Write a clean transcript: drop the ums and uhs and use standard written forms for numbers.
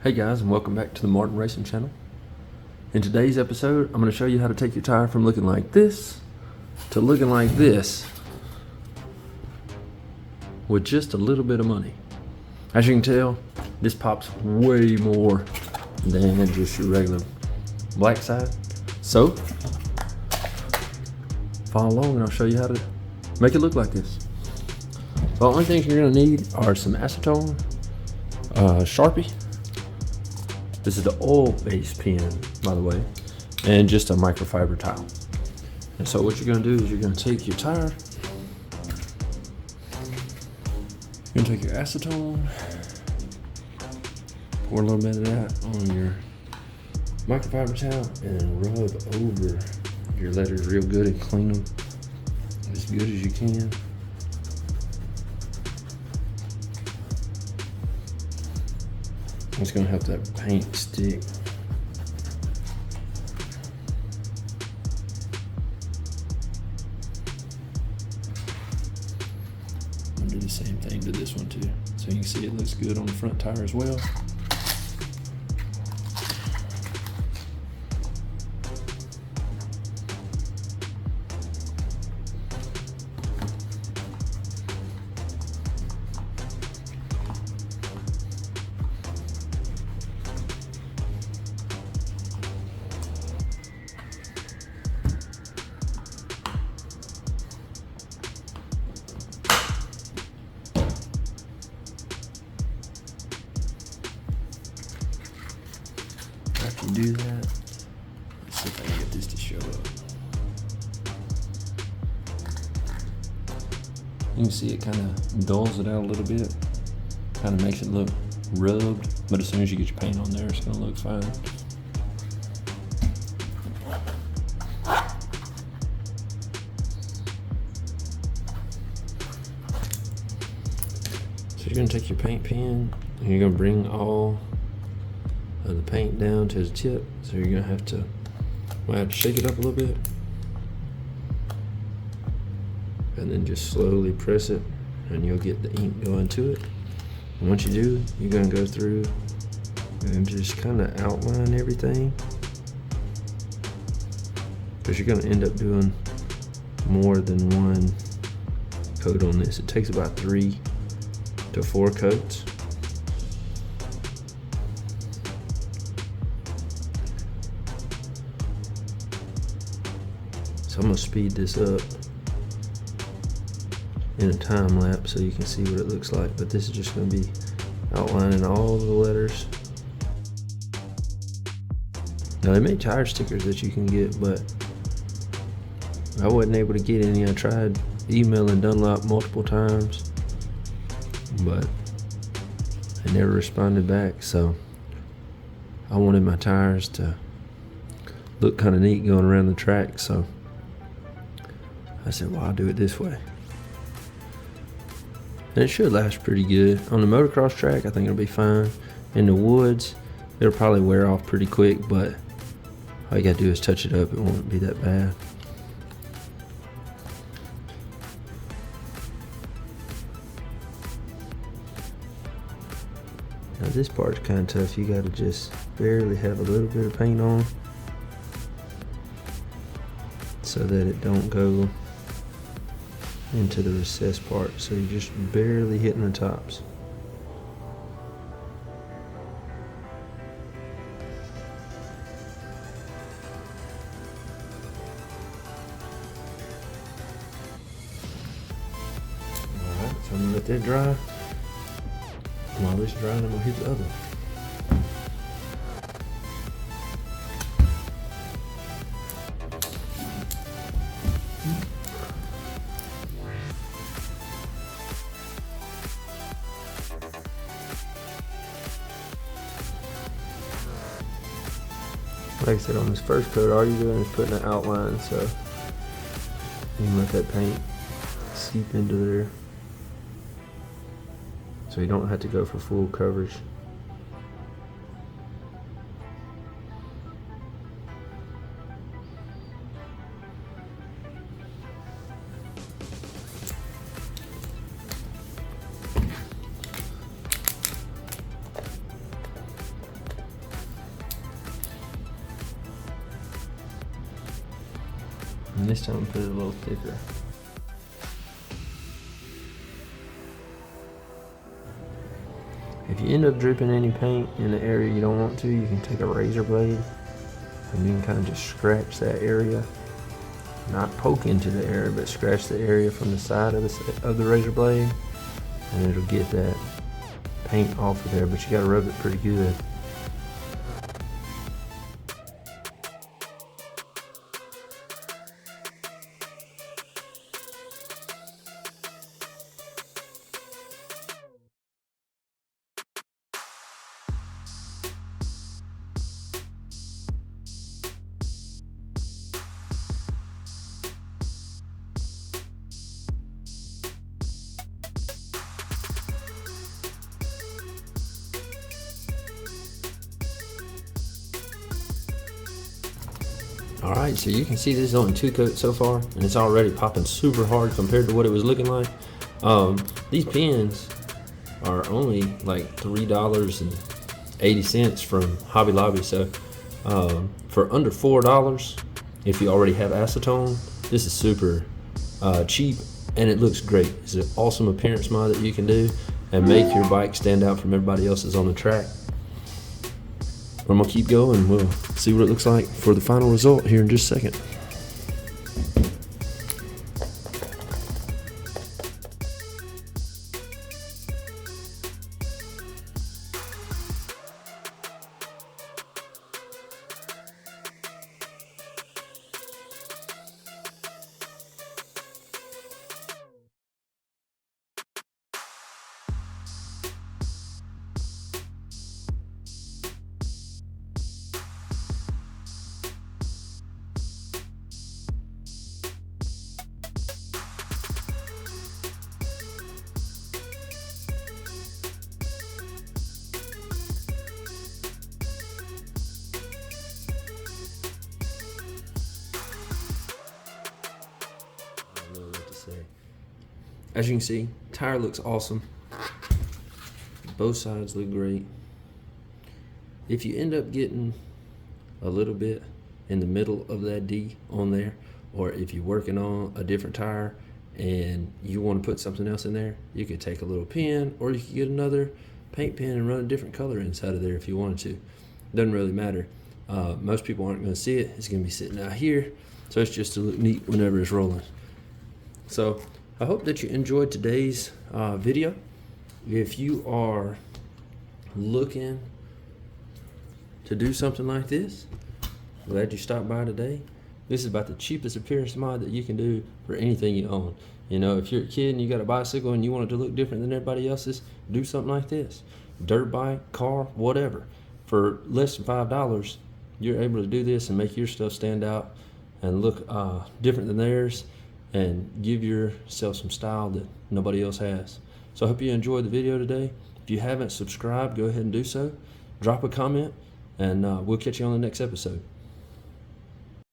Hey guys, and welcome back to the Martin Racing Channel. In today's episode, I'm going to show you how to take your tire from looking like this to looking like this with just a little bit of money. As you can tell, this pops way more than just your regular black side. So, follow along and I'll show you how to make it look like this. The only things you're going to need are some acetone, Sharpie. This is the oil-based pen, by the way, and just a microfiber towel. And so what you're going to do is you're going to take your tire, you're going to take your acetone, pour a little bit of that on your microfiber towel, and rub over your letters real good and clean them as good as you can. It's going to help that paint stick. I'll do the same thing to this one too. So you can see it looks good on the front tire as well. After you do that, let's see if I can get this to show up. You can see it kind of dulls it out a little bit, kind of makes it look rubbed, but as soon as you get your paint on there, it's going to look fine. So you're going to take your paint pen and you're going to bring all of the paint down to the tip. So you're going to have to shake it up a little bit and then just slowly press it and you'll get the ink going to it. And once you do, you're going to go through and just kind of outline everything, because you're going to end up doing more than one coat on this. It takes about 3 to 4 coats. So I'm going to speed this up in a time lapse so you can see what it looks like, but this is just going to be outlining all the letters. Now they make tire stickers that you can get, but I wasn't able to get any. I tried emailing Dunlop multiple times, but they never responded back. So I wanted my tires to look kind of neat going around the track, so I said, well, I'll do it this way. And it should last pretty good. On the motocross track, I think it'll be fine. In the woods, it'll probably wear off pretty quick, but all you gotta do is touch it up. It won't be that bad. Now this part's kind of tough. You gotta just barely have a little bit of paint on so that it don't go into the recessed part. So you're just barely hitting the tops. Alright, so I'm gonna let that dry. While it's drying, I'm gonna hit the other one. Like I said, on this first coat, all you're doing is putting an outline, so you can let that paint seep into there. So you don't have to go for full coverage. And this time put it a little thicker. If you end up dripping any paint in the area you don't want to, you can take a razor blade and you can kind of just scratch that area. Not poke into the area, but scratch the area from the side of the razor blade, and it'll get that paint off of there, but you gotta rub it pretty good. Alright, so you can see this is on 2 coats so far, and it's already popping super hard compared to what it was looking like. These pins are only like $3.80 from Hobby Lobby, so for under $4, if you already have acetone, this is super cheap, and it looks great. It's an awesome appearance mod that you can do and make your bike stand out from everybody else's on the track. I'm gonna keep going. We'll see what it looks like for the final result here in just a second. As you can see, tire looks awesome. Both sides look great. If you end up getting a little bit in the middle of that D on there, or if you're working on a different tire and you want to put something else in there, you could take a little pen, or you could get another paint pen and run a different color inside of there if you wanted to. Doesn't really matter. Most people aren't going to see it. It's going to be sitting out here, so it's just to look neat whenever it's rolling. So I hope that you enjoyed today's video. If you are looking to do something like this, glad you stopped by today. This is about the cheapest appearance mod that you can do for anything you own. You know, if you're a kid and you got a bicycle and you want it to look different than everybody else's, do something like this. Dirt bike, car, whatever. For less than $5, you're able to do this and make your stuff stand out and look different than theirs, and give yourself some style that nobody else has. So I hope you enjoyed the video today. If you haven't subscribed, go ahead and do so. Drop a comment, and we'll catch you on the next episode.